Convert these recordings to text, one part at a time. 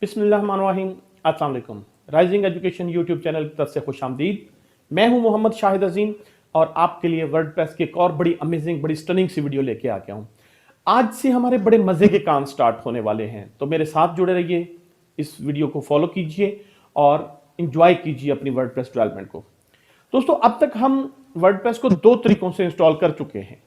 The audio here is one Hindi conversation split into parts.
बिस्मिल्लाहिर्रहमानिर्रहीम। अस्सलाम वालेकुम। राइजिंग एजुकेशन यूट्यूब चैनल की तरफ से खुशामदीद। मैं हूं मोहम्मद शाहिद अजीम और आपके लिए वर्डप्रेस की एक और बड़ी अमेजिंग बड़ी स्टनिंग सी वीडियो लेके आ गया हूं। आज से हमारे बड़े मजे के काम स्टार्ट होने वाले हैं, तो मेरे साथ जुड़े रहिए, इस वीडियो को फॉलो कीजिए और इंजॉय कीजिए अपनी वर्डप्रेस डेवलपमेंट को। दोस्तों, अब तक हम वर्डप्रेस को दो तरीकों से इंस्टॉल कर चुके हैं।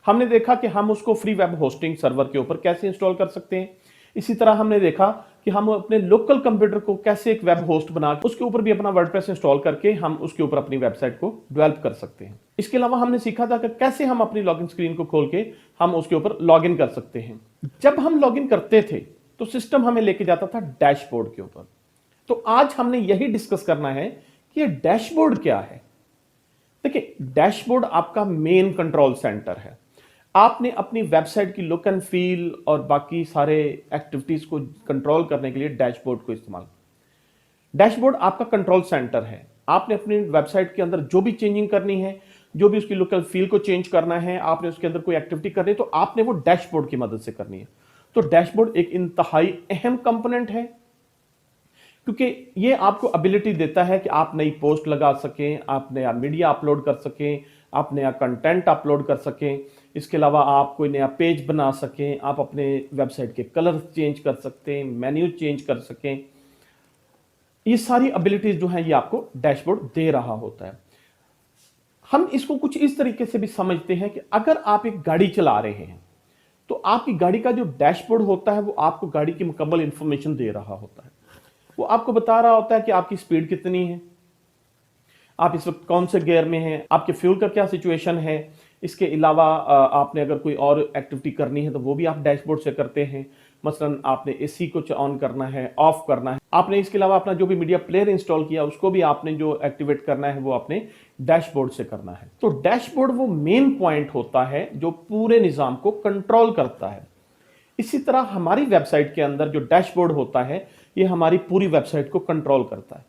हमने देखा कि हम उसको फ्री वेब होस्टिंग सर्वर के ऊपर कैसे इंस्टॉल कर सकते हैं। इसी तरह हमने देखा कि हम अपने लोकल कंप्यूटर को कैसे एक वेब होस्ट बना के उसके ऊपर भी अपना वर्डप्रेस इंस्टॉल करके हम उसके ऊपर अपनी वेबसाइट को डेवलप कर सकते हैं। इसके अलावा हमने सीखा था कि कैसे हम अपनी लॉगिन स्क्रीन को खोल के हम उसके ऊपर लॉगिन कर सकते हैं। जब हम लॉगिन करते थे तो सिस्टम हमें लेके जाता था डैशबोर्ड के ऊपर। तो आज हमने यही डिस्कस करना है कि ये डैशबोर्ड क्या है। देखिए, डैशबोर्ड आपका मेन कंट्रोल सेंटर है। आपने अपनी वेबसाइट की लुक एंड फील और बाकी सारे एक्टिविटीज को कंट्रोल करने के लिए डैशबोर्ड को इस्तेमाल। डैशबोर्ड आपका कंट्रोल सेंटर है। आपने अपनी वेबसाइट के अंदर जो भी चेंजिंग करनी है, जो भी उसकी लुक एंड फील को चेंज करना है, आपने उसके अंदर कोई एक्टिविटी करनी है, तो आपने वो डैशबोर्ड की मदद से करनी है। तो डैशबोर्ड एक इंतहाई अहम कंपोनेंट है, क्योंकि ये आपको एबिलिटी देता है कि आप नई पोस्ट लगा सकें, आप नया मीडिया अपलोड कर सकें, आप नया कंटेंट अपलोड कर सकें। इसके अलावा आप कोई नया पेज बना सकें, आप अपने वेबसाइट के कलर चेंज कर सकते हैं, मेन्यू चेंज कर सकें। ये सारी एबिलिटीज जो हैं ये आपको डैशबोर्ड दे रहा होता है। हम इसको कुछ इस तरीके से भी समझते हैं कि अगर आप एक गाड़ी चला रहे हैं तो आपकी गाड़ी का जो डैशबोर्ड होता है वो आपको गाड़ी की मुकम्मल इंफॉर्मेशन दे रहा होता है। वो आपको बता रहा होता है कि आपकी स्पीड कितनी है, आप इस वक्त कौन से गियर में हैं, आपके फ्यूल का क्या सिचुएशन है। इसके अलावा आपने अगर कोई और एक्टिविटी करनी है तो वो भी आप डैशबोर्ड से करते हैं। मसलन आपने एसी को ऑन करना है, ऑफ करना है। आपने इसके अलावा अपना जो भी मीडिया प्लेयर इंस्टॉल किया उसको भी आपने जो एक्टिवेट करना है वो आपने डैशबोर्ड से करना है। तो डैशबोर्ड वो मेन पॉइंट होता है जो पूरे निज़ाम को कंट्रोल करता है। इसी तरह हमारी वेबसाइट के अंदर जो डैशबोर्ड होता है ये हमारी पूरी वेबसाइट को कंट्रोल करता है।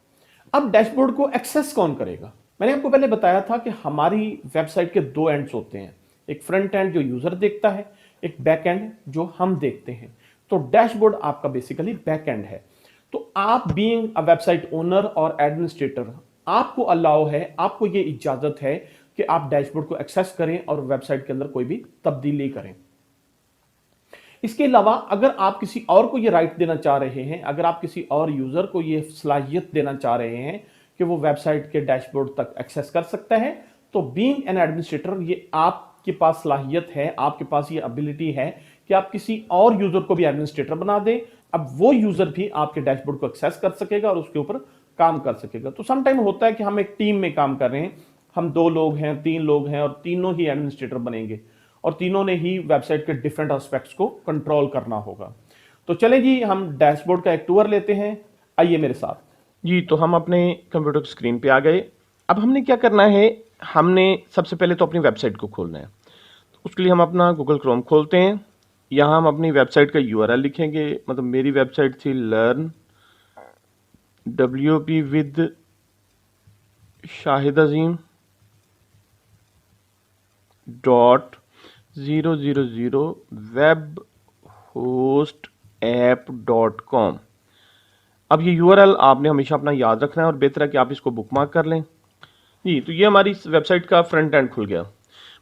अब डैशबोर्ड को एक्सेस कौन करेगा? मैंने आपको पहले बताया था कि हमारी वेबसाइट के दो एंड्स होते हैं, एक फ्रंट एंड जो यूजर देखता है, एक बैक एंड जो हम देखते हैं। तो डैशबोर्ड आपका बेसिकली बैक एंड है। तो आप बीइंग अ वेबसाइट ओनर और एडमिनिस्ट्रेटर, आपको अलाउ है, आपको ये इजाजत है कि आप डैशबोर्ड को एक्सेस करें और वेबसाइट के अंदर कोई भी तब्दीली करें। इसके अलावा अगर आप किसी और को ये राइट देना चाह रहे हैं, अगर आप किसी और यूजर को ये सलाहियत देना चाह रहे हैं कि वो वेबसाइट के डैशबोर्ड तक एक्सेस कर सकता है, तो बीइंग एन एडमिनिस्ट्रेटर ये आपके पास सलाहियत है, आपके पास ये एबिलिटी है कि आप किसी और यूजर को भी एडमिनिस्ट्रेटर बना दें। अब वो यूजर भी आपके डैशबोर्ड को एक्सेस कर सकेगा और उसके ऊपर काम कर सकेगा। तो समटाइम होता है कि हम एक टीम में काम कर रहे हैं, हम 2 लोग हैं, 3 लोग हैं और तीनों ही एडमिनिस्ट्रेटर बनेंगे और तीनों ने ही वेबसाइट के डिफरेंट एस्पेक्ट्स को कंट्रोल करना होगा। तो चले जी, हम डैशबोर्ड का एक टूर लेते हैं, आइए मेरे साथ जी। तो हम अपने कंप्यूटर की स्क्रीन पे आ गए। अब हमने क्या करना है, हमने सबसे पहले तो अपनी वेबसाइट को खोलना है। तो उसके लिए हम अपना गूगल क्रोम खोलते हैं। यहाँ हम अपनी वेबसाइट का यूआरएल लिखेंगे। मतलब मेरी वेबसाइट थी learn WP with Shahid Azeem .000 webhostapp.com। अब ये यूआरएल आपने हमेशा अपना याद रखना है और बेहतर है कि आप इसको बुकमार्क कर लें जी। तो ये हमारी वेबसाइट का फ्रंट एंड खुल गया।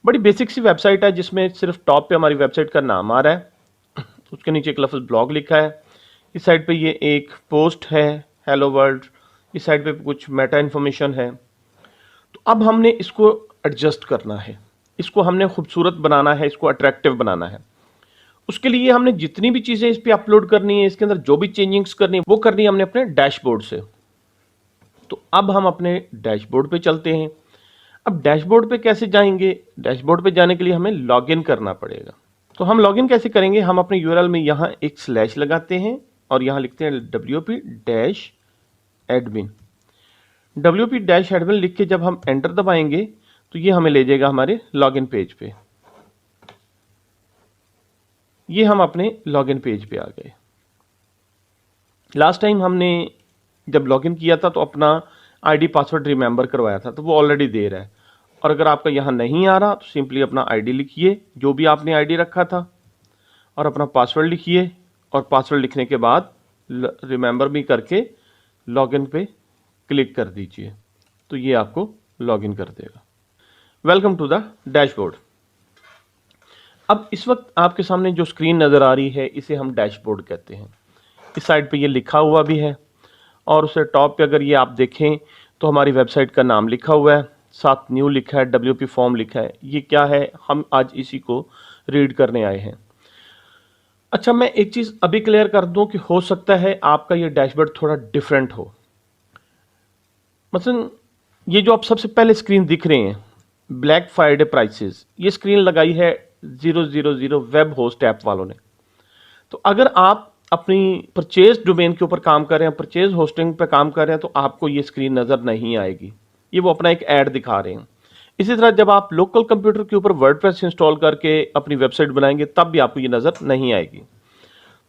बड़ी बेसिक सी वेबसाइट है जिसमें सिर्फ टॉप पे हमारी वेबसाइट का नाम आ रहा है, उसके नीचे एक लफ्ज़ ब्लॉग लिखा है। इस साइड पे ये एक पोस्ट है हेलो वर्ल्ड, इस साइड पे कुछ मेटा इन्फॉर्मेशन है। तो अब हमने इसको एडजस्ट करना है, इसको हमने खूबसूरत बनाना है, इसको अट्रैक्टिव बनाना है। उसके लिए हमने जितनी भी चीज़ें इस पे अपलोड करनी है, इसके अंदर जो भी चेंजिंग्स करनी है वो करनी है हमने अपने डैशबोर्ड से। तो अब हम अपने डैशबोर्ड पे चलते हैं। अब डैशबोर्ड पे कैसे जाएंगे? डैशबोर्ड पे जाने के लिए हमें लॉगिन करना पड़ेगा। तो हम लॉगिन कैसे करेंगे? हम अपने यूआरएल में यहाँ एक स्लैश लगाते हैं और यहाँ लिखते हैं WP-admin। WP-admin लिख के जब हम एंटर दबाएंगे तो ये हमें ले जाएगा हमारे लॉगिन पेज पे। ये हम अपने लॉगिन पेज पे आ गए। लास्ट टाइम हमने जब लॉगिन किया था तो अपना आईडी पासवर्ड रिमेंबर करवाया था, तो वो ऑलरेडी दे रहा है। और अगर आपका यहाँ नहीं आ रहा तो सिंपली अपना आईडी लिखिए, जो भी आपने आईडी रखा था, और अपना पासवर्ड लिखिए और पासवर्ड लिखने के बाद रिमेंबर मी करके लॉगिन पे क्लिक कर दीजिए, तो ये आपको लॉगिन कर देगा। Welcome to the dashboard. अब इस वक्त आपके सामने जो स्क्रीन नज़र आ रही है इसे हम डैशबोर्ड कहते हैं। इस साइड पे ये लिखा हुआ भी है और उसे टॉप पे अगर ये आप देखें तो हमारी वेबसाइट का नाम लिखा हुआ है, साथ न्यू लिखा है, WP फॉर्म लिखा है। ये क्या है, हम आज इसी को रीड करने आए हैं। अच्छा, मैं एक चीज़ अभी क्लियर कर दूं कि हो सकता है आपका ये डैशबोर्ड थोड़ा डिफरेंट हो। मसलन ये जो आप सबसे पहले स्क्रीन दिख रहे हैं ब्लैक फ्राइडे प्राइसेस, ये स्क्रीन लगाई है 000 वेब होस्ट ऐप वालों ने। तो अगर आप अपनी परचेज डोमेन के ऊपर काम कर रहे हैं, परचेज होस्टिंग पे काम कर रहे हैं, तो आपको ये स्क्रीन नज़र नहीं आएगी। ये वो अपना एक ऐड दिखा रहे हैं। इसी तरह जब आप लोकल कंप्यूटर के ऊपर वर्डप्रेस इंस्टॉल करके अपनी वेबसाइट बनाएंगे तब भी आपको ये नज़र नहीं आएगी।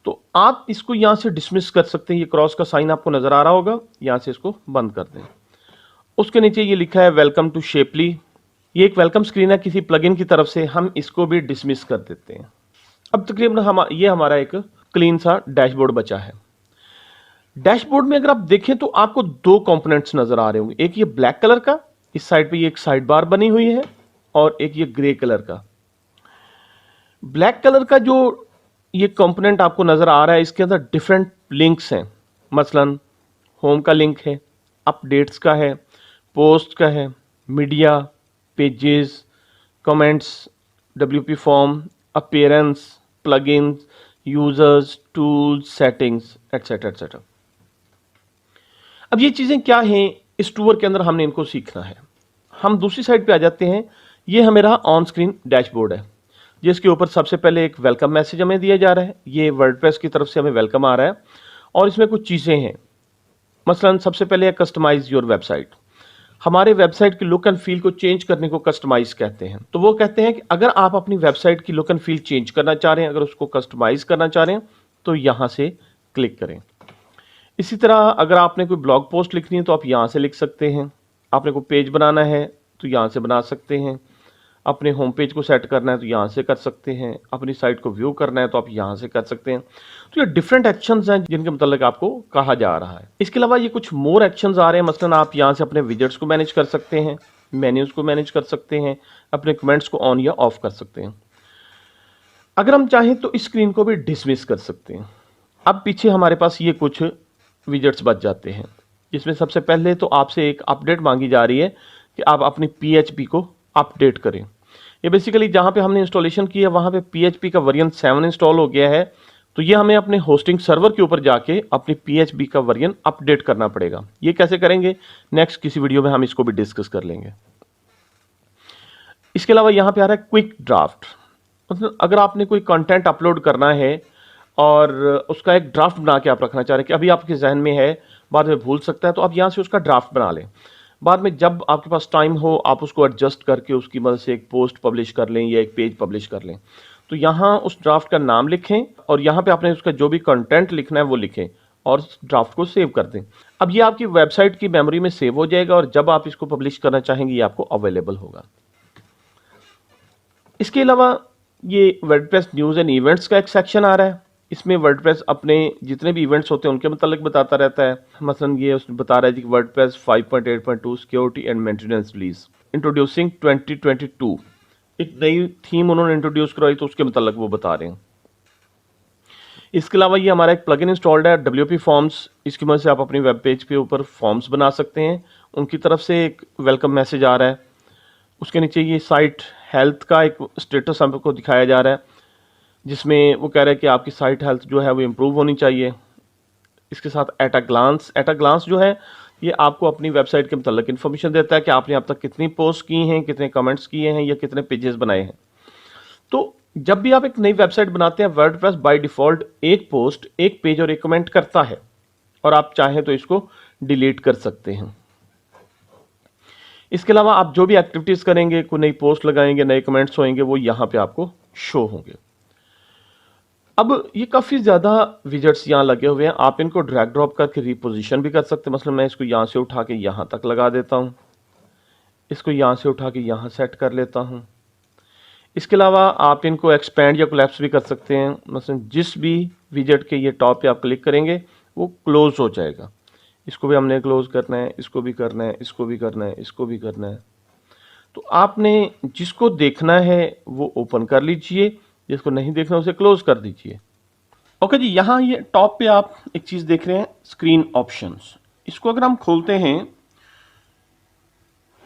तो आप इसको यहाँ से डिसमिस कर सकते हैं। ये क्रॉस का साइन आपको नज़र आ रहा होगा, यहाँ से इसको बंद कर दें। उसके नीचे ये लिखा है वेलकम टू शेपली। ये एक वेलकम स्क्रीन है किसी प्लगइन की तरफ से, हम इसको भी डिसमिस कर देते हैं। अब तकरीबन ये हमारा एक क्लीन सा डैशबोर्ड बचा है। डैशबोर्ड में अगर आप देखें तो आपको दो कंपोनेंट्स नजर आ रहे होंगे। एक ये ब्लैक कलर का, इस साइड पे ये एक साइड बार बनी हुई है, और एक ये ग्रे कलर का। ब्लैक कलर का जो ये कंपोनेंट आपको नजर आ रहा है, इसके अंदर डिफरेंट लिंक्स हैं। मसलन होम का लिंक है, अपडेट्स का है, पोस्ट का है, media, pages, comments, WP form, appearance, plugins, users, tools, settings, etcetera etcetera. अब ये चीज़ें क्या हैं, इस टूर के अंदर हमने इनको सीखना है। हम दूसरी साइड पे आ जाते हैं। ये हमारा ऑन स्क्रीन डैशबोर्ड है, जिसके ऊपर सबसे पहले एक वेलकम मैसेज हमें दिया जा रहा है। ये वर्डप्रेस की तरफ से हमें वेलकम आ रहा है और इसमें कुछ चीज़ें हैं। मसलन सबसे पहले है कस्टमाइज योर वेबसाइट। हमारे वेबसाइट की लुक एंड फील को चेंज करने को कस्टमाइज कहते हैं। तो वो कहते हैं कि अगर आप अपनी वेबसाइट की लुक एंड फील चेंज करना चाह रहे हैं, अगर उसको कस्टमाइज करना चाह रहे हैं, तो यहाँ से क्लिक करें। इसी तरह अगर आपने कोई ब्लॉग पोस्ट लिखनी है तो आप यहाँ से लिख सकते हैं। आपने कोई पेज बनाना है तो यहाँ से बना सकते हैं। अपने होम पेज को सेट करना है तो यहाँ से कर सकते हैं। अपनी साइट को व्यू करना है तो आप यहाँ से कर सकते हैं। तो ये डिफरेंट एक्शंस हैं जिनके मतलब आपको कहा जा रहा है। इसके अलावा ये कुछ मोर एक्शंस आ रहे हैं। मसलन आप यहाँ से अपने विजेट्स को मैनेज कर सकते हैं, मेन्यूज को मैनेज कर सकते हैं, अपने कमेंट्स को ऑन या ऑफ कर सकते हैं। अगर हम चाहें तो इस स्क्रीन को भी डिसमिस कर सकते हैं। अब पीछे हमारे पास ये कुछ विजेट्स बच जाते हैं, जिसमें सबसे पहले तो आपसे एक अपडेट मांगी जा रही है कि आप अपनी PHP को अपडेट करें। ये बेसिकली जहाँ पे हमने इंस्टॉलेशन किया वहाँ पे PHP का वर्जन 7 इंस्टॉल हो गया है, तो ये हमें अपने होस्टिंग सर्वर के ऊपर जाके अपनी PHP का वर्जन अपडेट करना पड़ेगा। ये कैसे करेंगे, नेक्स्ट किसी वीडियो में हम इसको भी डिस्कस कर लेंगे। इसके अलावा यहाँ पे आ रहा है क्विक ड्राफ्ट। मतलब अगर आपने कोई कंटेंट अपलोड करना है और उसका एक ड्राफ्ट बना के आप रखना चाह रहे हैं कि अभी आपके जहन में है, बाद में भूल सकता है, तो आप यहाँ से उसका ड्राफ्ट बना लें। बाद में जब आपके पास टाइम हो आप उसको एडजस्ट करके उसकी मदद से एक पोस्ट पब्लिश कर लें या एक पेज पब्लिश कर लें। तो यहाँ उस ड्राफ्ट का नाम लिखें और यहाँ पे आपने उसका जो भी कंटेंट लिखना है वो लिखें और ड्राफ्ट को सेव कर दें। अब ये आपकी वेबसाइट की मेमोरी में सेव हो जाएगा और जब आप इसको पब्लिश करना चाहेंगे ये आपको अवेलेबल होगा। इसके अलावा ये वर्डप्रेस न्यूज़ एंड इवेंट्स का एक सेक्शन आ रहा है। इसमें वर्डप्रेस अपने जितने भी इवेंट्स होते हैं उनके मतलब बताता रहता है। मसलन ये उसने बता रहा है कि WordPress 5.8.2 security and maintenance release introducing 2022, एक नई थीम उन्होंने इंट्रोड्यूस करवाई तो उसके मतलब वो बता रहे हैं। इसके अलावा ये हमारा एक प्लगइन इंस्टॉल्ड है WP फॉर्म्स। इसकी मदद से आप अपनी वेब पेज के ऊपर फॉर्म्स बना सकते हैं। उनकी तरफ से एक वेलकम मैसेज आ रहा है। उसके नीचे ये साइट हेल्थ का एक स्टेटस हमको दिखाया जा रहा है, जिसमें वो कह रहा है कि आपकी साइट हेल्थ जो है वो इम्प्रूव होनी चाहिए। इसके साथ एट अ ग्लांस जो है ये आपको अपनी वेबसाइट के मतलब इन्फॉर्मेशन देता है कि आपने अब तक कितनी पोस्ट की हैं, कितने कमेंट्स किए हैं या कितने पेजेस बनाए हैं। तो जब भी आप एक नई वेबसाइट बनाते हैं वर्डप्रेस बाय डिफॉल्ट एक पोस्ट, एक पेज और एक कमेंट करता है और आप चाहें तो इसको डिलीट कर सकते हैं। इसके अलावा आप जो भी एक्टिविटीज करेंगे, कोई नई पोस्ट लगाएंगे, नए कमेंट्स होंगे, वो यहाँ पे आपको शो होंगे। अब ये काफ़ी ज़्यादा विजेट्स यहाँ लगे हुए हैं। आप इनको ड्रैग ड्रॉप करके रिपोजिशन भी कर सकते हैं। मतलब मैं इसको यहाँ से उठा के यहाँ तक लगा देता हूँ, इसको यहाँ से उठा के यहाँ सेट कर लेता हूँ। इसके अलावा आप इनको एक्सपेंड या कोलैप्स भी कर सकते हैं। मतलब जिस भी विजेट के ये टॉप पे आप क्लिक करेंगे वो क्लोज हो जाएगा। इसको भी हमने क्लोज करना है, इसको भी करना है, इसको भी करना है, इसको भी करना है। तो आपने जिसको देखना है वो ओपन कर लीजिए, जिसको नहीं देखना उसे क्लोज कर दीजिए। ओके जी, यहाँ ये टॉप पे आप एक चीज़ देख रहे हैं, स्क्रीन ऑप्शंस। इसको अगर हम खोलते हैं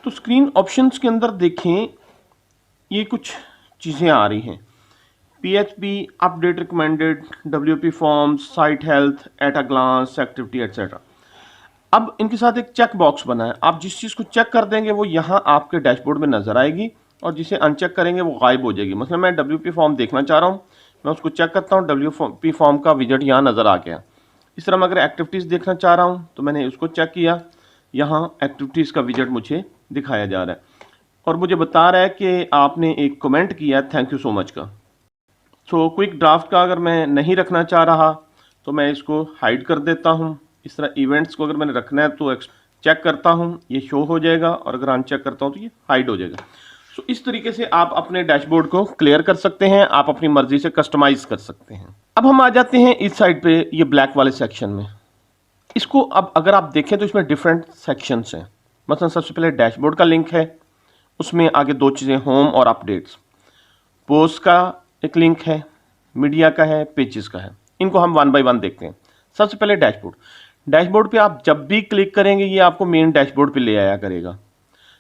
तो स्क्रीन ऑप्शंस के अंदर देखें ये कुछ चीज़ें आ रही हैं। PHP, update recommended, WP forms, site health, at a glance, activity etcetera. अब इनके साथ एक चेक बॉक्स बना है। आप जिस चीज़ को चेक कर देंगे वो यहाँ आपके डैशबोर्ड में नजर आएगी, और जिसे अनचेक करेंगे वो गायब हो जाएगी। मतलब मैं WP फॉर्म देखना चाह रहा हूँ, मैं उसको चेक करता हूँ, WP फॉर्म का विजेट यहाँ नजर आ गया। इस तरह मैं अगर एक्टिविटीज़ देखना चाह रहा हूँ तो मैंने उसको चेक किया, यहाँ एक्टिविटीज़ का विजेट मुझे दिखाया जा रहा है और मुझे बता रहा है कि आपने एक कमेंट किया, थैंक यू सो मच का। सो क्विक ड्राफ्ट का अगर मैं नहीं रखना चाह रहा तो मैं इसको हाइड कर देता हूँ। इस तरह इवेंट्स को अगर मैंने रखना है तो चेक करता हूँ, ये शो हो जाएगा, और अगर अनचेक करता हूँ तो ये हाइड हो जाएगा। सो इस तरीके से आप अपने डैशबोर्ड को क्लियर कर सकते हैं, आप अपनी मर्जी से कस्टमाइज कर सकते हैं। अब हम आ जाते हैं इस साइड पे, ये ब्लैक वाले सेक्शन में। इसको अब अगर आप देखें तो इसमें डिफरेंट सेक्शंस हैं। मतलब सबसे पहले डैशबोर्ड का लिंक है, उसमें आगे दो चीज़ें, होम और अपडेट्स। पोस्ट का एक लिंक है, मीडिया का है, पेजेस का है। इनको हम वन बाय वन देखते हैं। सबसे पहले डैशबोर्ड। डैशबोर्ड पे आप जब भी क्लिक करेंगे ये आपको मेन डैशबोर्ड पे ले आया करेगा।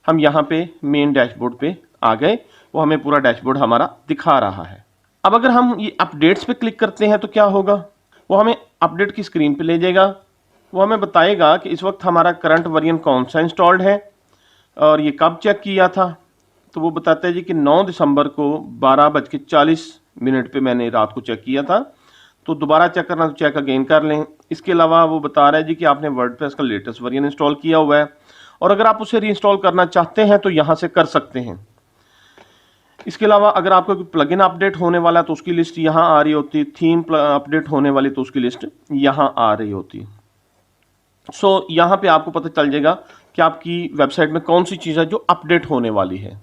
हम यहाँ पे मेन डैशबोर्ड पे आ गए, वो हमें पूरा डैशबोर्ड हमारा दिखा रहा है। अब अगर हम ये अपडेट्स पे क्लिक करते हैं तो क्या होगा, वो हमें अपडेट की स्क्रीन पे ले जाएगा। वो हमें बताएगा कि इस वक्त हमारा करंट वर्जन कौन सा इंस्टॉल्ड है और ये कब चेक किया था। तो वो बताता है जी कि 9 दिसंबर को 12:40 पे मैंने रात को चेक किया था। तो दोबारा चेक करना तो चेक अगेन कर लें। इसके अलावा वो बता रहा है जी कि आपने वर्डप्रेस का लेटेस्ट वर्जन इंस्टॉल किया हुआ है, और अगर आप उसे रीइंस्टॉल करना चाहते हैं तो यहाँ से कर सकते हैं। इसके अलावा अगर आपका कोई प्लगइन अपडेट होने वाला है तो उसकी लिस्ट यहाँ आ रही होती, थीम अपडेट होने वाली तो उसकी लिस्ट यहाँ आ रही होती। सो यहाँ पे आपको पता चल जाएगा कि आपकी वेबसाइट में कौन सी चीज़ है जो अपडेट होने वाली है।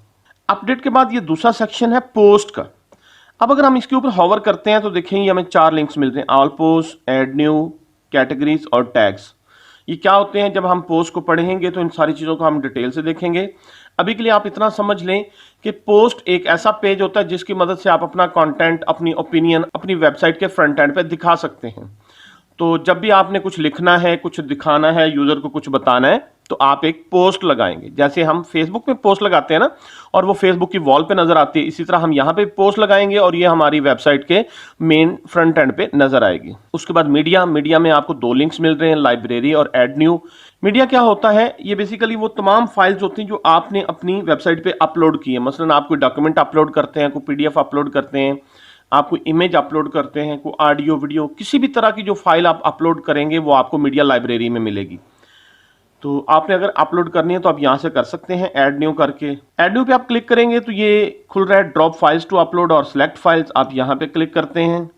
अपडेट के बाद ये दूसरा सेक्शन है पोस्ट का। अब अगर हम इसके ऊपर हॉवर करते हैं तो देखेंगे हमें 4 लिंक्स मिलते हैं, all post, add new, categories और टैग्स। ये क्या होते हैं, जब हम पोस्ट को पढ़ेंगे तो इन सारी चीज़ों को हम डिटेल से देखेंगे। अभी के लिए आप इतना समझ लें कि पोस्ट एक ऐसा पेज होता है जिसकी मदद से आप अपना कंटेंट, अपनी ओपिनियन अपनी वेबसाइट के फ्रंट एंड पे दिखा सकते हैं। तो जब भी आपने कुछ लिखना है, कुछ दिखाना है, यूजर को कुछ बताना है, तो आप एक पोस्ट लगाएंगे। जैसे हम फेसबुक पे पोस्ट लगाते हैं ना, और वो फेसबुक की वॉल पे नजर आती है, इसी तरह हम यहाँ पे पोस्ट लगाएंगे और ये हमारी वेबसाइट के मेन फ्रंट एंड पे नजर आएगी। उसके बाद मीडिया में आपको 2 लिंक्स मिल रहे हैं, लाइब्रेरी और एड न्यू। मीडिया क्या होता है, ये बेसिकली वो तमाम फाइल्स होती हैं जो आपने अपनी वेबसाइट पे अपलोड की है। मसलन आप कोई डॉक्यूमेंट अपलोड करते हैं, कोई PDF अपलोड करते हैं, आप कोई इमेज अपलोड करते हैं, कोई ऑडियो वीडियो, किसी भी तरह की जो फाइल आप अपलोड करेंगे वो आपको मीडिया लाइब्रेरी में मिलेगी। तो आपने अगर अपलोड करनी है तो आप यहाँ से कर सकते हैं ऐड न्यू करके। ऐड न्यू पे आप क्लिक करेंगे तो ये खुल रहा है ड्रॉप फाइल्स टू अपलोड और सिलेक्ट फाइल्स। आप यहाँ पे क्लिक करते हैं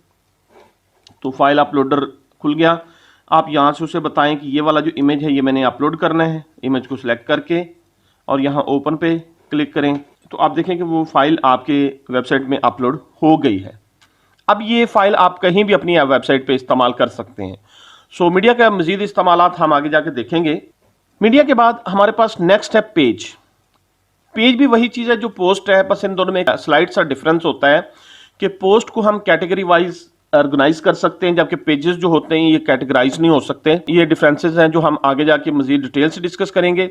तो फाइल अपलोडर खुल गया। आप यहाँ से उसे बताएं कि ये वाला जो इमेज है ये मैंने अपलोड करना है। इमेज को सिलेक्ट करके और यहाँ ओपन पे क्लिक करें तो आप देखें कि वो फाइल आपके वेबसाइट में अपलोड हो गई है। अब ये फाइल आप कहीं भी अपनी वेबसाइट पे इस्तेमाल कर सकते हैं। सो मीडिया का मजीद इस्तेमाल हम आगे जाके देखेंगे। मीडिया के बाद हमारे पास नेक्स्ट है पेज। पेज भी वही चीज़ है जो पोस्ट है, बस इन दोनों में स्लाइड सा डिफरेंस होता है कि पोस्ट को हम कैटेगरी वाइज ऑर्गेनाइज कर सकते हैं, जबकि पेजेस जो होते हैं ये कैटेगराइज नहीं हो सकते। ये डिफरेंसेस हैं जो हम आगे जाके मजीद डिटेल से डिस्कस करेंगे।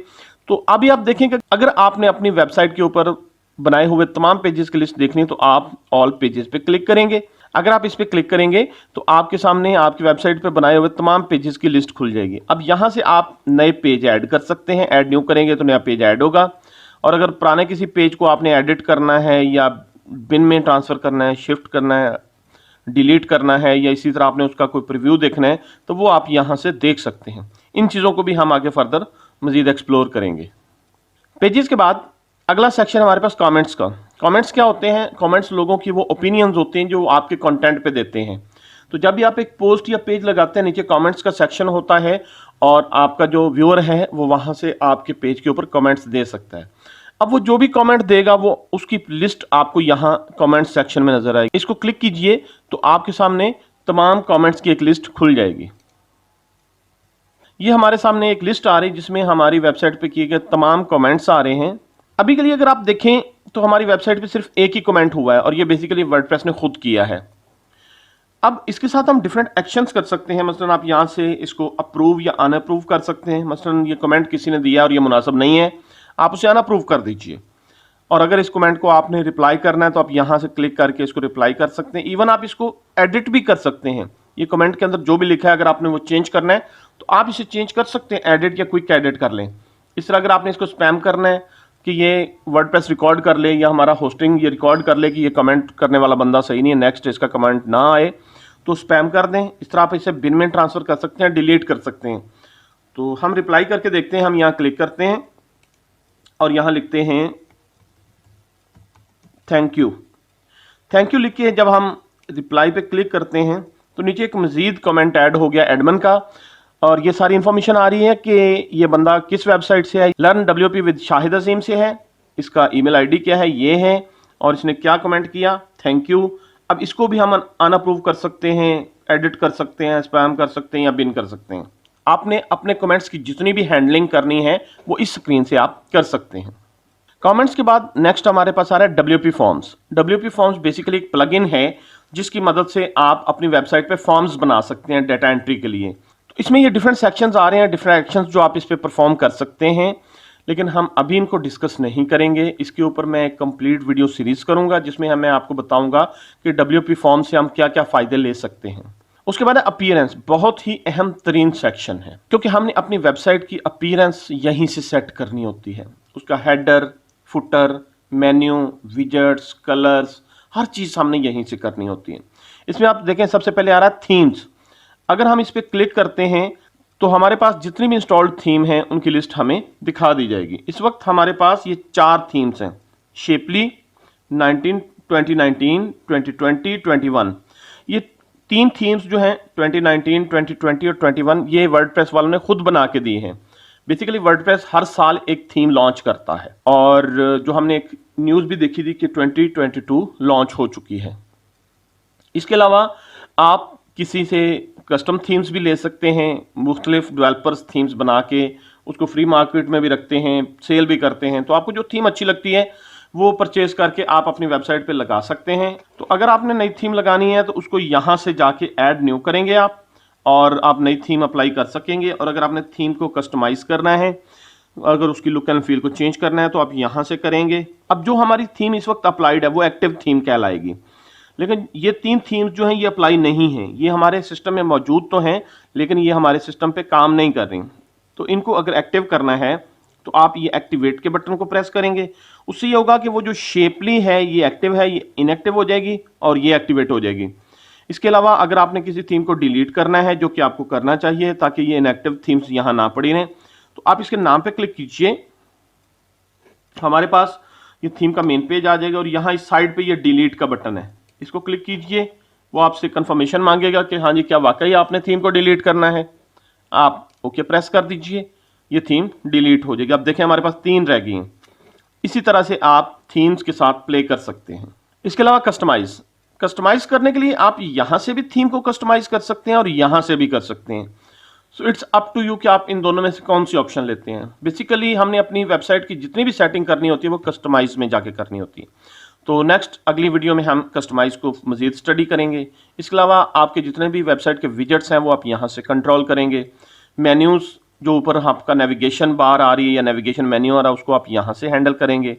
तो अभी आप देखेंगे अगर आपने अपनी वेबसाइट के ऊपर बनाए हुए तमाम पेजेस की लिस्ट देखनी है तो आप ऑल पेजेस पे क्लिक करेंगे। अगर आप इस पे क्लिक करेंगे तो आपके सामने आपकी वेबसाइट पे बनाए हुए तमाम पेजेस की लिस्ट खुल जाएगी। अब यहां से आप नए पेज ऐड कर सकते हैं। ऐड न्यू करेंगे तो नया पेज ऐड होगा, और अगर पुराने किसी पेज को आपने एडिट करना है या बिन में ट्रांसफर करना है, शिफ्ट करना है, डिलीट करना है, या इसी तरह आपने उसका कोई प्रीव्यू देखना है तो वो आप यहां से देख सकते हैं। इन चीज़ों को भी हम आगे फर्दर मजीद एक्सप्लोर करेंगे। पेजेस के बाद अगला सेक्शन हमारे पास कमेंट्स का। कमेंट्स क्या होते हैं, कमेंट्स लोगों की वो ओपिनियंस होते हैं जो आपके कंटेंट पे देते हैं। तो जब भी आप एक पोस्ट या पेज लगाते हैं नीचे कमेंट्स का सेक्शन होता है और आपका जो व्यूअर है वो वहां से आपके पेज के ऊपर कमेंट्स दे सकता है। अब वो जो भी कमेंट देगा वो उसकी लिस्ट आपको यहाँ कमेंट सेक्शन में नजर आएगी। इसको क्लिक कीजिए तो आपके सामने तमाम कमेंट्स की एक लिस्ट खुल जाएगी। ये हमारे सामने एक लिस्ट आ रही है जिसमें हमारी वेबसाइट पे किए गए तमाम कमेंट्स आ रहे हैं। अभी के लिए अगर आप देखें तो हमारी वेबसाइट पे सिर्फ एक ही कमेंट हुआ है और ये बेसिकली वर्डप्रेस ने खुद किया है। अब इसके साथ हम डिफरेंट एक्शंस कर सकते हैं। मसलन आप यहाँ से इसको अप्रूव या अनअप्रूव कर सकते हैं। मसलन ये कमेंट किसी ने दिया और ये मुनासिब नहीं है, आप उसे अनअप्रूव कर दीजिए। और अगर इस कमेंट को आपने रिप्लाई करना है तो आप यहाँ से क्लिक करके इसको रिप्लाई कर सकते हैं। इवन आप इसको एडिट भी कर सकते हैं। ये कमेंट के अंदर जो भी लिखा है अगर आपने वो चेंज करना है तो आप इसे चेंज कर सकते हैं, एडिट या क्विक एडिट कर लें। इस तरह अगर आपने इसको स्पैम करना है कि ये वर्डप्रेस रिकॉर्ड कर ले या हमारा होस्टिंग ये रिकॉर्ड कर ले कि ये कमेंट करने वाला बंदा सही नहीं है, नेक्स्ट इसका कमेंट ना आए, तो स्पैम कर दें। इस तरह आप इसे बिन में ट्रांसफर कर सकते हैं, डिलीट कर सकते हैं। तो हम रिप्लाई करके देखते हैं। हम यहाँ क्लिक करते हैं और यहाँ लिखते हैं थैंक यू। थैंक यू लिख के जब हम रिप्लाई पे क्लिक करते हैं तो नीचे एक मजीद कमेंट ऐड हो गया एडमिन का, और ये सारी इंफॉर्मेशन आ रही है कि ये बंदा किस वेबसाइट से है। लर्न WP विद शाहिद अजीम से है, इसका ईमेल आईडी क्या है, ये है, और इसने क्या कमेंट किया, थैंक यू। अब इसको भी हम अनअप्रूव कर सकते हैं, एडिट कर सकते हैं, स्पैम कर सकते हैं या बिन कर सकते हैं। आपने अपने कमेंट्स की जितनी भी हैंडलिंग करनी है वो इस स्क्रीन से आप कर सकते हैं। कमेंट्स के बाद नेक्स्ट हमारे पास आ रहा है WP forms. WP forms basically एक प्लगइन है जिसकी मदद से आप अपनी वेबसाइट पे फॉर्म्स बना सकते हैं डाटा एंट्री के लिए। तो इसमें ये डिफरेंट सेक्शंस आ रहे हैं, डिफरेंट एक्शंस जो आप इस पे परफॉर्म कर सकते हैं, लेकिन हम अभी इनको डिस्कस नहीं करेंगे। इसके ऊपर मैं एक कंप्लीट वीडियो सीरीज करूंगा जिसमें मैं आपको बताऊंगा कि WP फॉर्म से हम क्या क्या फायदे ले सकते हैं। उसके बाद अपीयरेंस, बहुत ही अहम तरीन सेक्शन है क्योंकि हमने अपनी वेबसाइट की अपीयरेंस यहीं से सेट करनी होती है। उसका header, footer, menu, widgets, colours, हर चीज हमने यहीं से करनी होती है। इसमें आप देखें सबसे पहले आ रहा है थीम्स। अगर हम इस पर क्लिक करते हैं तो हमारे पास जितनी भी इंस्टॉल्ड थीम है उनकी लिस्ट हमें दिखा दी जाएगी। इस वक्त हमारे पास ये 4 थीम्स हैं, शेपली, 2019, 2020, 21। ये 3 थीम्स जो हैं 2019, 2020 और 21 ये वर्डप्रेस वालों ने खुद बना के दी हैं। बेसिकली वर्डप्रेस हर साल एक थीम लॉन्च करता है और जो हमने एक न्यूज़ भी देखी थी कि 2022 लॉन्च हो चुकी है। इसके अलावा आप किसी से कस्टम थीम्स भी ले सकते हैं। मुख्तलिफ डेवलपर्स थीम्स बना के उसको फ्री मार्केट में भी रखते हैं, सेल भी करते हैं। तो आपको जो थीम अच्छी लगती है वो परचेज करके आप अपनी वेबसाइट पे लगा सकते हैं। तो अगर आपने नई थीम लगानी है तो उसको यहाँ से जाके ऐड न्यू करेंगे आप, और आप नई थीम अप्लाई कर सकेंगे। और अगर आपने थीम को कस्टमाइज करना है, अगर उसकी लुक एंड फील को चेंज करना है तो आप यहाँ से करेंगे। अब जो हमारी थीम इस वक्त अप्लाइड है वो एक्टिव थीम कहलाएगी, लेकिन ये 3 थीम्स जो हैं ये अप्लाई नहीं हैं। ये हमारे सिस्टम में मौजूद तो हैं लेकिन ये हमारे सिस्टम पे काम नहीं कर रही। तो इनको अगर एक्टिव करना है तो आप ये एक्टिवेट के बटन को प्रेस करेंगे। उससे ये होगा कि वो जो शेपली है ये एक्टिव है, ये इनएक्टिव हो जाएगी और ये एक्टिवेट हो जाएगी। इसके अलावा अगर आपने किसी थीम को डिलीट करना है, जो कि आपको करना चाहिए ताकि ये इनएक्टिव थीम्स यहाँ ना पड़ी रहें, तो आप इसके नाम पे क्लिक कीजिए। हमारे पास ये थीम का मेन पेज आ जाएगा और यहाँ इस साइड पे ये डिलीट का बटन है, इसको क्लिक कीजिए। वो आपसे कंफर्मेशन मांगेगा कि हाँ जी क्या वाकई आपने थीम को डिलीट करना है। आप ओके प्रेस कर दीजिए, ये थीम डिलीट हो जाएगी। अब देखें हमारे पास 3 रह गई हैं। इसी तरह से आप थीम्स के साथ प्ले कर सकते हैं। इसके अलावा कस्टमाइज करने के लिए आप यहाँ से भी थीम को कस्टमाइज कर सकते हैं और यहाँ से भी कर सकते हैं। So it's up to you कि आप इन दोनों में से कौन सी ऑप्शन लेते हैं। बेसिकली हमने अपनी वेबसाइट की जितनी भी सेटिंग करनी होती है वो कस्टमाइज में जाके करनी होती है। तो नेक्स्ट अगली वीडियो में हम कस्टमाइज को मजीद स्टडी करेंगे। इसके अलावा आपके जितने भी वेबसाइट के विजेट्स हैं वो आप यहाँ से कंट्रोल करेंगे। मेन्यूज़ जो ऊपर आपका नेविगेशन बार आ रही है या नेविगेशन मेन्यू आ रहा है उसको आप यहाँ से हैंडल करेंगे।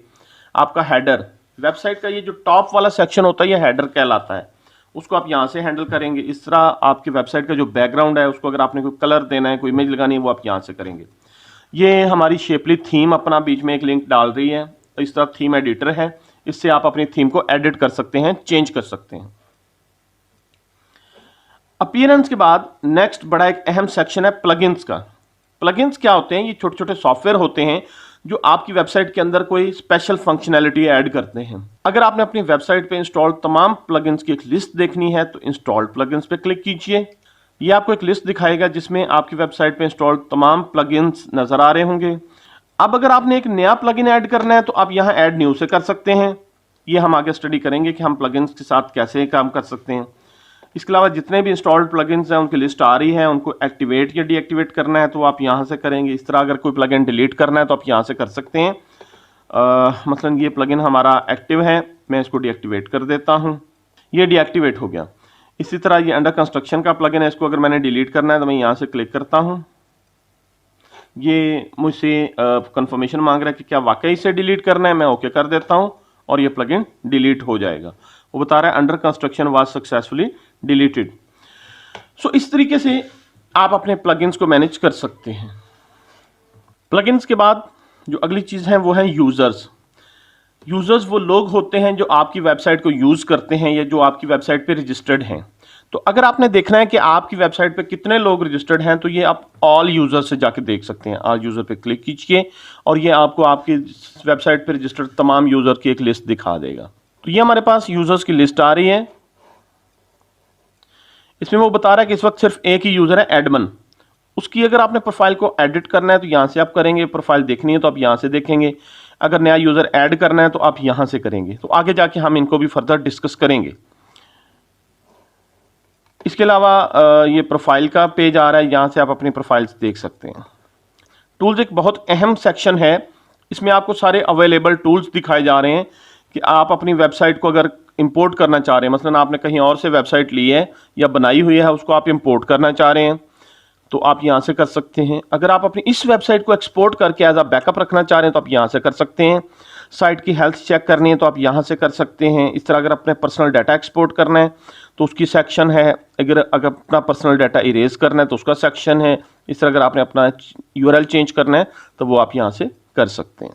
आपका हेडर, वेबसाइट का ये जो टॉप वाला सेक्शन होता है ये हेडर कहलाता है, उसको आप यहाँ से हैंडल करेंगे। इस तरह आपकी वेबसाइट का जो बैकग्राउंड है उसको अगर आपने कोई कलर देना है, कोई इमेज लगानी है, वो आप यहाँ से करेंगे। ये हमारी शेपली थीम अपना बीच में एक लिंक डाल रही है। इस तरह थीम एडिटर है, इससे आप अपनी थीम को एडिट कर सकते हैं, चेंज कर सकते हैं। अपीयरेंस के बाद नेक्स्ट बड़ा एक अहम सेक्शन है प्लगइन्स का। प्लगइन्स क्या होते हैं? ये छोटे छोटे सॉफ्टवेयर होते हैं जो आपकी वेबसाइट के अंदर कोई स्पेशल फंक्शनैलिटी ऐड करते हैं। अगर आपने अपनी वेबसाइट पे इंस्टॉल तमाम प्लगइन्स की एक लिस्ट देखनी है तो इंस्टॉल्ड प्लगइन्स पे क्लिक कीजिए। ये आपको एक लिस्ट दिखाएगा जिसमें आपकी वेबसाइट पे इंस्टॉल तमाम प्लगइन्स नजर आ रहे होंगे। अब अगर आपने एक नया प्लगइन ऐड करना है तो आप यहाँ ऐड न्यू से कर सकते हैं। ये हम आगे स्टडी करेंगे कि हम प्लगइन्स के साथ कैसे काम कर सकते हैं। इसके अलावा जितने भी इंस्टॉल्ड प्लगइन्स हैं उनकी लिस्ट आ रही है, उनको एक्टिवेट या डीएक्टिवेट करना है तो आप यहाँ से करेंगे। इस तरह अगर कोई प्लगइन डिलीट करना है तो आप यहाँ से कर सकते हैं। मसलन ये प्लगइन हमारा एक्टिव है, मैं इसको डीएक्टिवेट कर देता हूँ, ये डीएक्टिवेट हो गया। इसी तरह ये अंडर कंस्ट्रक्शन का प्लगइन है, इसको अगर मैंने डिलीट करना है तो मैं यहाँ से क्लिक करता हूँ। ये मुझसे कंफर्मेशन मांग रहा है कि क्या वाकई इसे डिलीट करना है, मैं ओके कर देता हूँ और ये प्लगइन डिलीट हो जाएगा। वो बता रहा है under construction was successfully deleted. So इस तरीके से आप अपने प्लगइन्स को मैनेज कर सकते हैं। प्लगइन्स के बाद जो अगली चीज़ है वो है यूज़र्स। यूज़र्स वो लोग होते हैं जो आपकी वेबसाइट को यूज़ करते हैं या जो आपकी वेबसाइट पे रजिस्टर्ड हैं। तो अगर आपने देखना है कि आपकी वेबसाइट पे कितने लोग रजिस्टर्ड हैं तो ये आप ऑल यूज़र से जाके देख सकते हैं। ऑल यूज़र पे क्लिक कीजिए और ये आपको आपकी वेबसाइट पे रजिस्टर्ड तमाम यूज़र की एक लिस्ट दिखा देगा। तो ये हमारे पास यूज़र्स की लिस्ट आ रही है। इसमें वो बता रहा है कि इस वक्त सिर्फ एक ही यूज़र है, एडमन। उसकी अगर आपने प्रोफाइल को एडिट करना है तो यहाँ से आप करेंगे, प्रोफाइल देखनी है तो आप यहाँ से देखेंगे, अगर नया यूज़र ऐड करना है तो आप यहाँ से करेंगे। तो आगे जाके हम इनको भी फर्दर डिस्कस करेंगे। इसके अलावा ये प्रोफाइल का पेज आ रहा है, यहाँ से आप अपनी प्रोफाइल्स देख सकते हैं। टूल्स एक बहुत अहम सेक्शन है, इसमें आपको सारे अवेलेबल टूल्स दिखाए जा रहे हैं कि आप अपनी वेबसाइट को अगर इंपोर्ट करना चाह रहे हैं, मसलन आपने कहीं और से वेबसाइट ली है या बनाई हुई है, उसको आप इंपोर्ट करना चाह रहे हैं तो आप यहाँ से कर सकते हैं। अगर आप अपनी इस वेबसाइट को एक्सपोर्ट करके एज अ बैकअप रखना चाह रहे हैं तो आप यहाँ से कर सकते हैं। साइट की हेल्थ चेक करनी है तो आप यहाँ से कर सकते हैं। इस तरह अगर अपने पर्सनल डाटा एक्सपोर्ट करना है तो उसकी सेक्शन है। अगर अपना पर्सनल डाटा इरेज करना है तो उसका सेक्शन है। इस तरह अगर आपने अपना यूआरएल चेंज करना है तो वो आप यहाँ से कर सकते हैं।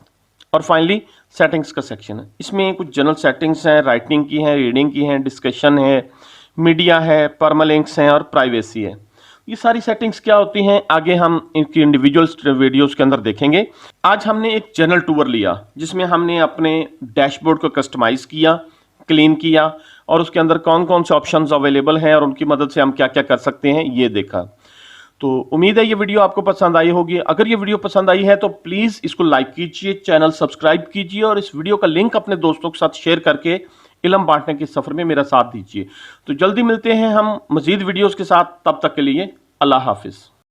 और फाइनली सेटिंग्स का सेक्शन है, इसमें कुछ जनरल सेटिंग्स हैं, राइटिंग की हैं, रीडिंग की हैं, डिस्कशन है, मीडिया है, परमालिंक्स हैं और प्राइवेसी है। ये सारी सेटिंग्स क्या होती हैं आगे हम इनकी इंडिविजुअल वीडियोस के अंदर देखेंगे। आज हमने एक जनरल टूर लिया जिसमें हमने अपने डैशबोर्ड को कस्टमाइज किया, क्लीन किया और उसके अंदर कौन कौन से ऑप्शंस अवेलेबल हैं और उनकी मदद से हम क्या क्या कर सकते हैं ये देखा। तो उम्मीद है ये वीडियो आपको पसंद आई होगी। अगर ये वीडियो पसंद आई है तो प्लीज़ इसको लाइक कीजिए, चैनल सब्सक्राइब कीजिए और इस वीडियो का लिंक अपने दोस्तों के साथ शेयर करके इल्म बांटने के सफ़र में मेरा साथ दीजिए। तो जल्दी मिलते हैं हम मज़ीद वीडियोज़ के साथ, तब तक के लिए अल्लाह हाफिज़।